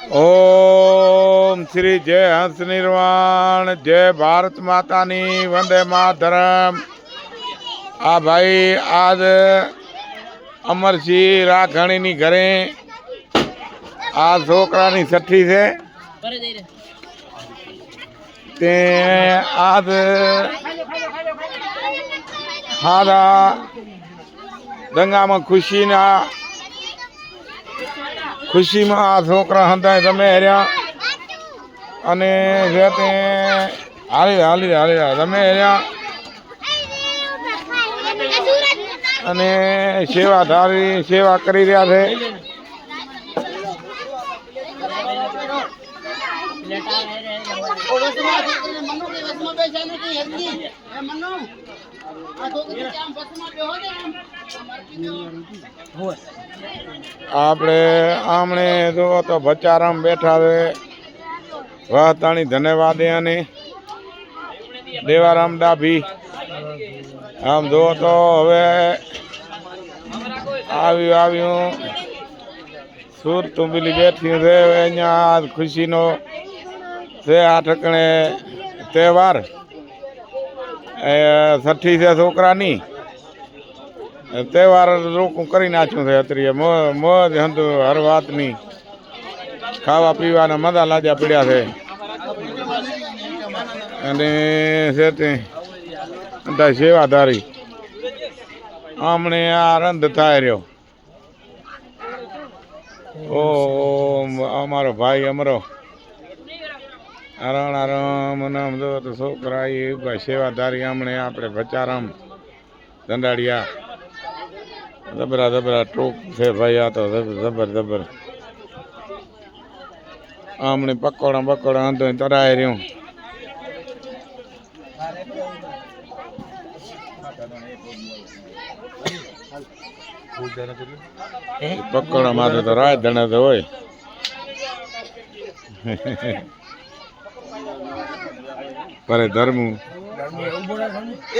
ओम श्री जय हंस निर्वाण जय भारत मातानी वंदे मातरम। आ भाई आज अमरसिंह राखणी घरे आ छोकरानी छठी से ते आज हारा दंगा में खुशी में आ छोकरा हंधा रमे हरिया अने जेते हाली हाली हाली रमे हरिया अने सेवाधारी सेवा करी रहा थे। आपणे आमणे जो तो बचाराम बैठा है वहतानी धन्यवाद यानी देवाराम डाभी आम जो तो हवे आव्यू सूर तुंबली बैठी है अहियां खुशी नो से आ ठकणे तहेवार छठी से छोकरानी तहेवार रोकू करी नाख्યું છે અત્યારે મોજ હંધુ હર વાતની ખાવા પીવાના મજા લાજા પડ્યા છે અને છે તે બધા સેવાધારી આમણે આ આનંદ થાય રહ્યો। ઓ અમારો ભાઈ અમરો આરામ નામ જો તો છોકરા એ ભાઈ સેવાધારી આમણે આપણે બચારામ ધંધાડિયા जबरा जबरा टोक से भाई आ तो जबर जबर आमने पकोड़ा पकोड़ा तो तराए रही हूँ पकोड़ा मारे तो राय देने तो होए पर धर्म